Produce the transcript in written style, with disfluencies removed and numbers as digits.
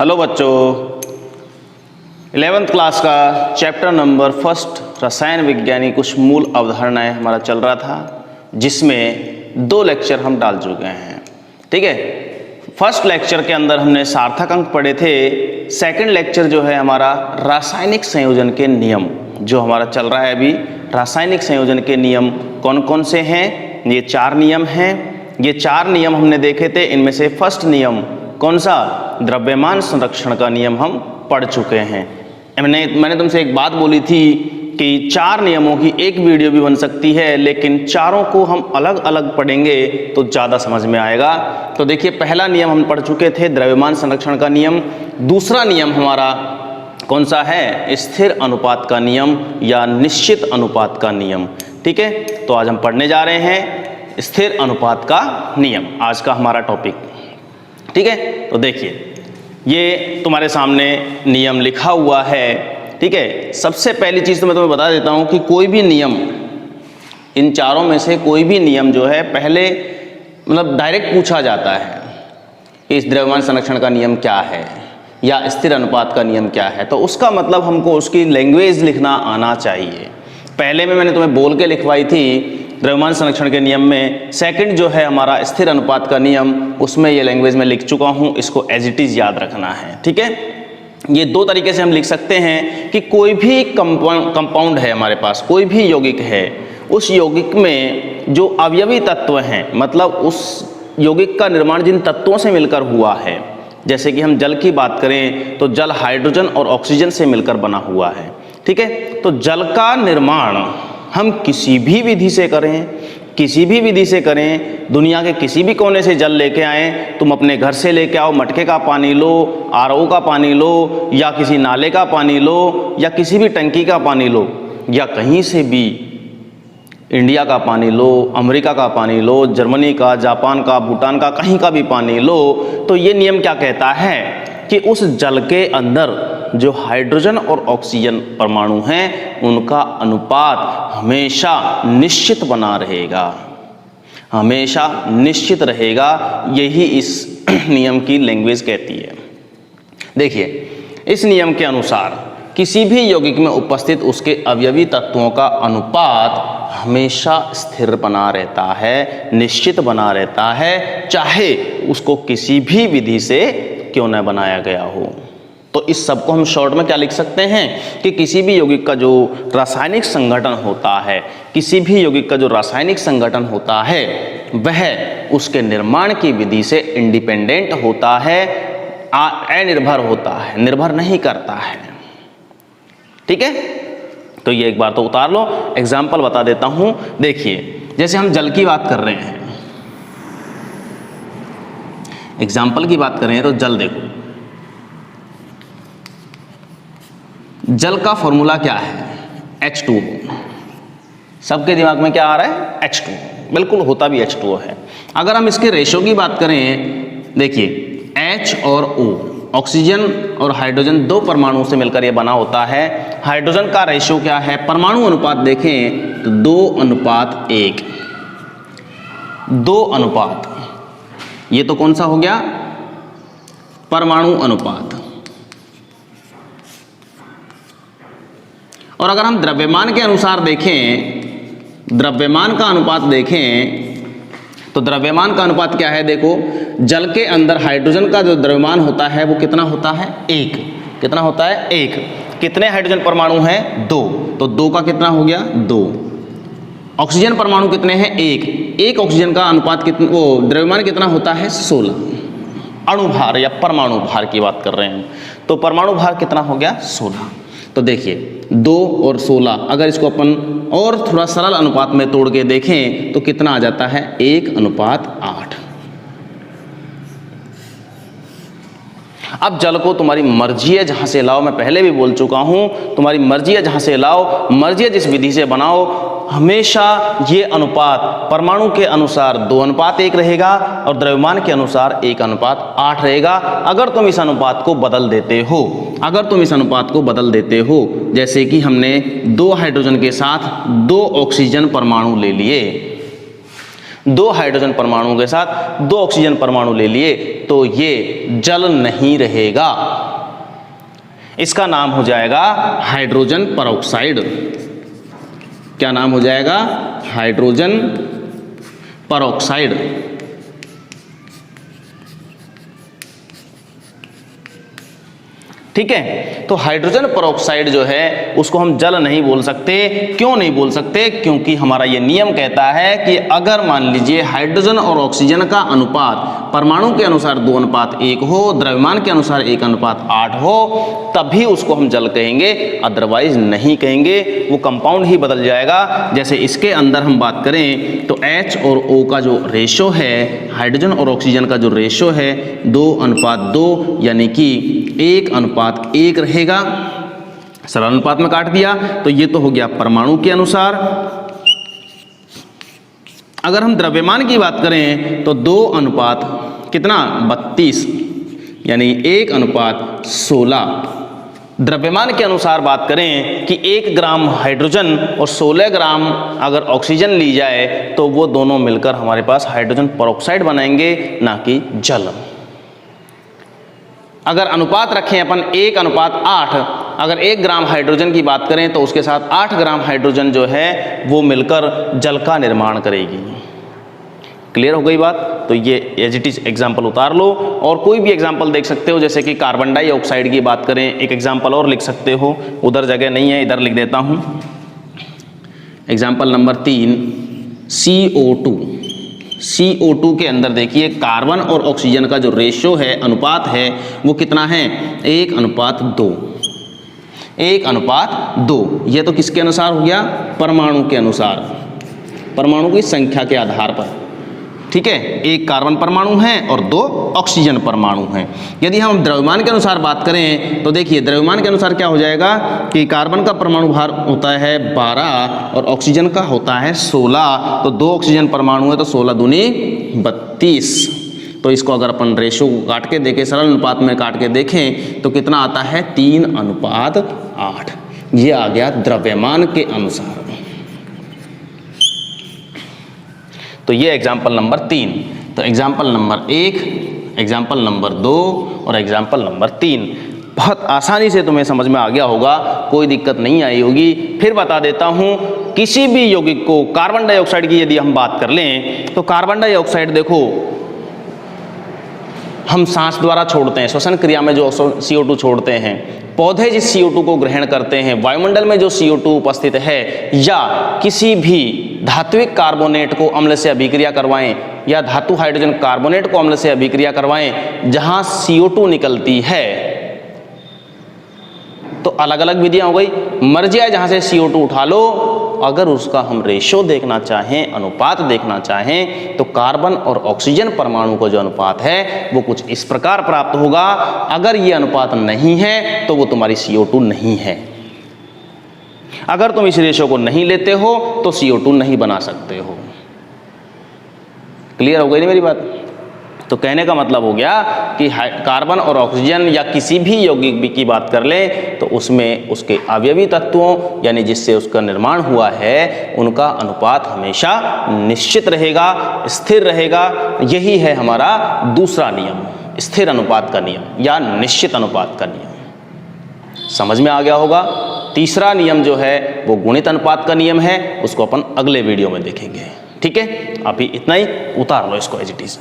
Hello बच्चों, 11th class का chapter number first रसायन विज्ञान की कुछ मूल अवधारणाएं हमारा चल रहा था, जिसमें 2 लेक्चर हम डाल चुके हैं। ठीक है, फर्स्ट लेक्चर के अंदर हमने सार्थक अंक पढ़े थे। सेकंड लेक्चर जो है हमारा रासायनिक संयोजन के नियम जो हमारा चल रहा है अभी। रासायनिक संयोजन के नियम कौन कौन से हैं? ये 4 नियम हैं। ये 4 नियम हमने देखे थे। इनमें से फर्स्ट नियम कौन सा? द्रव्यमान संरक्षण का नियम हम पढ़ चुके हैं। मैंने तुमसे एक बात बोली थी कि 4 नियमों की एक वीडियो भी बन सकती है, लेकिन चारों को हम अलग अलग पढ़ेंगे तो ज़्यादा समझ में आएगा। तो देखिए, पहला नियम हम पढ़ चुके थे, द्रव्यमान संरक्षण का नियम। दूसरा नियम हमारा कौन सा है? स्थिर अनुपात का नियम या निश्चित अनुपात का नियम। ठीक है, तो आज हम पढ़ने जा रहे हैं स्थिर अनुपात का नियम, आज का हमारा टॉपिक। ठीक है, तो देखिए ये तुम्हारे सामने नियम लिखा हुआ है। ठीक है, सबसे पहली चीज़ तो मैं तुम्हें बता देता हूँ कि कोई भी नियम, इन चारों में से कोई भी नियम जो है पहले मतलब डायरेक्ट पूछा जाता है, इस द्रव्यमान संरक्षण का नियम क्या है या स्थिर अनुपात का नियम क्या है, तो उसका मतलब हमको उसकी लैंग्वेज लिखना आना चाहिए। पहले में मैंने तुम्हें बोल के लिखवाई थी द्रव्यमान संरक्षण के नियम में। सेकंड जो है हमारा स्थिर अनुपात का नियम, उसमें ये लैंग्वेज में लिख चुका हूँ, इसको एज इट इज़ याद रखना है। ठीक है, ये 2 तरीके से हम लिख सकते हैं कि कोई भी कंपाउंड है हमारे पास, कोई भी यौगिक है, उस यौगिक में जो अवयवी तत्व हैं, मतलब उस यौगिक का निर्माण जिन तत्वों से मिलकर हुआ है, जैसे कि हम जल की बात करें तो जल हाइड्रोजन और ऑक्सीजन से मिलकर बना हुआ है। ठीक है, तो जल का निर्माण हम किसी भी विधि से करें, किसी भी विधि से करें, दुनिया के किसी भी कोने से जल लेके आएँ, तुम अपने घर से लेके आओ, मटके का पानी लो, आरओ का पानी लो, या किसी नाले का पानी लो, या किसी भी टंकी का पानी लो, या कहीं से भी इंडिया का पानी लो, अमेरिका का पानी लो, जर्मनी का, जापान का, भूटान का, कहीं का भी पानी लो, तो ये नियम क्या कहता है कि उस जल के अंदर जो हाइड्रोजन और ऑक्सीजन परमाणु हैं, उनका अनुपात हमेशा निश्चित बना रहेगा, हमेशा निश्चित रहेगा। यही इस नियम की लैंग्वेज कहती है। देखिए, इस नियम के अनुसार किसी भी यौगिक में उपस्थित उसके अवयवी तत्वों का अनुपात हमेशा स्थिर बना रहता है, निश्चित बना रहता है, चाहे उसको किसी भी विधि से क्यों न बनाया गया हो। तो इस सब को हम शॉर्ट में क्या लिख सकते हैं कि किसी भी यौगिक का जो रासायनिक संगठन होता है, किसी भी यौगिक का जो रासायनिक संगठन होता है, वह उसके निर्माण की विधि से इंडिपेंडेंट होता है, अनिर्भर होता है, निर्भर नहीं करता है। ठीक है, तो ये एक बार तो उतार लो। एग्जाम्पल बता देता हूं। देखिए, जैसे हम जल की बात कर रहे हैं, एग्जाम्पल की बात कर रहे हैं, तो जल देखो, जल का फॉर्मूला क्या है? H2O। सबके दिमाग में क्या आ रहा है? H2O। बिल्कुल, होता भी H2O है। अगर हम इसके रेशो की बात करें, देखिए H और O, ऑक्सीजन और हाइड्रोजन 2 परमाणुओं से मिलकर यह बना होता है। हाइड्रोजन का रेशो क्या है? परमाणु अनुपात देखें तो 2:1। 2 अनुपात, ये तो कौन सा हो गया? परमाणु अनुपात। और अगर हम द्रव्यमान के अनुसार देखें, द्रव्यमान का अनुपात देखें, तो द्रव्यमान का अनुपात क्या है? देखो, जल के अंदर हाइड्रोजन का जो द्रव्यमान होता है वो कितना होता है? 1। कितना होता है? 1। कितने हाइड्रोजन परमाणु हैं? 2। तो 2 का कितना हो गया? 2। ऑक्सीजन परमाणु कितने हैं? 1। 1 ऑक्सीजन का अनुपात कितना, वो द्रव्यमान कितना होता है? 16। अणुभार या परमाणु भार की बात कर रहे हैं, तो परमाणु भार कितना हो गया? 16। तो देखिए, 2 और 16, अगर इसको अपन और थोड़ा सरल अनुपात में तोड़ के देखें तो कितना आ जाता है? 1:8। अब जल को तुम्हारी मर्जी है जहाँ से लाओ, मैं पहले भी बोल चुका हूँ, तुम्हारी मर्जी है जहाँ से लाओ, मर्जी है जिस विधि से बनाओ, हमेशा ये अनुपात परमाणु के अनुसार 2:1 रहेगा और द्रव्यमान के अनुसार 1:8 रहेगा। अगर तुम इस अनुपात को बदल देते हो, अगर तुम इस अनुपात को बदल देते हो, जैसे कि हमने 2 हाइड्रोजन के साथ 2 ऑक्सीजन परमाणु ले लिए, 2 हाइड्रोजन परमाणुओं के साथ 2 ऑक्सीजन परमाणु ले लिए तो ये जल नहीं रहेगा, इसका नाम हो जाएगा हाइड्रोजन परऑक्साइड। क्या नाम हो जाएगा? Hydrogen peroxide. ठीक है, तो हाइड्रोजन परऑक्साइड जो है उसको हम जल नहीं बोल सकते। क्यों नहीं बोल सकते? क्योंकि हमारा ये नियम कहता है कि अगर मान लीजिए हाइड्रोजन और ऑक्सीजन का अनुपात परमाणु के अनुसार 2:1 हो, द्रव्यमान के अनुसार 1:8 हो, तभी उसको हम जल कहेंगे, अदरवाइज नहीं कहेंगे, वो कंपाउंड ही बदल जाएगा। जैसे इसके अंदर हम बात करें तो H और O का जो रेशो है, हाइड्रोजन और ऑक्सीजन का जो रेशो है 2:2, यानी कि 1:1 रहेगा। सरल अनुपात में काट दिया तो ये तो हो गया परमाणु के अनुसार। अगर हम द्रव्यमान की बात करें तो 2:32, यानी 1:16। द्रव्यमान के अनुसार बात करें कि 1 ग्राम हाइड्रोजन और 16 ग्राम अगर ऑक्सीजन ली जाए तो वो दोनों मिलकर हमारे पास हाइड्रोजन परऑक्साइड बनाएंगे, ना कि जल। अगर अनुपात रखें अपन 1:8, अगर 1 ग्राम हाइड्रोजन की बात करें तो उसके साथ 8 ग्राम हाइड्रोजन जो है वो मिलकर जल का निर्माण करेगी। क्लियर हो गई बात? तो ये एज इट इज एग्जाम्पल उतार लो और कोई भी एग्जाम्पल देख सकते हो। जैसे कि कार्बन डाइऑक्साइड की बात करें, एक एग्जाम्पल और लिख सकते हो, उधर जगह नहीं है, इधर लिख देता हूं। Example number 3, CO2। CO2 के अंदर देखिए कार्बन और ऑक्सीजन का जो रेशो है, अनुपात है, वो कितना है? 1:2। 1:2। ये तो किसके अनुसार हो गया? परमाणु के अनुसार, परमाणु की संख्या के आधार पर। ठीक है, 1 कार्बन परमाणु है और 2 ऑक्सीजन परमाणु हैं। यदि हम द्रव्यमान के अनुसार बात करें तो देखिए द्रव्यमान के अनुसार क्या हो जाएगा कि कार्बन का परमाणु भार होता है 12 और ऑक्सीजन का होता है 16। तो 2 ऑक्सीजन परमाणु है तो 16 दूनी 32। तो इसको अगर अपन रेशो को काट के देखें, सरल अनुपात में काट के देखें तो कितना आता है? 3:8। ये आ गया द्रव्यमान के अनुसार। तो ये एग्जाम्पल नंबर 3। तो एग्जाम्पल नंबर 1, एग्जाम्पल नंबर 2 और एग्जाम्पल नंबर 3 बहुत आसानी से तुम्हें समझ में आ गया होगा, कोई दिक्कत नहीं आई होगी। फिर बता देता हूं, किसी भी यौगिक को, कार्बन डाइऑक्साइड की यदि हम बात कर लें तो कार्बन डाइऑक्साइड देखो हम सांस द्वारा छोड़ते हैं, श्वसन क्रिया में जो CO2 छोड़ते हैं, पौधे जिस CO2 को ग्रहण करते हैं, वायुमंडल में जो CO2 उपस्थित है, या किसी भी धात्विक कार्बोनेट को अम्ल से अभिक्रिया करवाएं या धातु हाइड्रोजन कार्बोनेट को अम्ल से अभिक्रिया करवाएं, जहां CO2 निकलती है तो अलग अलग विधियां हो गई। मर्जी है जहां से CO2 उठा लो। अगर उसका हम रेशो देखना चाहें, अनुपात देखना चाहें, तो कार्बन और ऑक्सीजन परमाणु का जो अनुपात है वो कुछ इस प्रकार प्राप्त होगा। अगर ये अनुपात नहीं है तो वो तुम्हारी CO2 नहीं है। अगर तुम इस रेशो को नहीं लेते हो तो CO2 नहीं बना सकते हो। क्लियर हो गई नहीं मेरी बात? तो कहने का मतलब हो गया कि कार्बन और ऑक्सीजन या किसी भी यौगिक की बात कर लें तो उसमें उसके अवयवी तत्वों यानी जिससे उसका निर्माण हुआ है उनका अनुपात हमेशा निश्चित रहेगा, स्थिर रहेगा। यही है हमारा दूसरा नियम, स्थिर अनुपात का नियम या निश्चित अनुपात का नियम। समझ में आ गया होगा। तीसरा नियम जो है वो गुणित अनुपात का नियम है, उसको अपन अगले वीडियो में देखेंगे। ठीक है, अभी इतना ही, उतार लो इसको एज इट इज।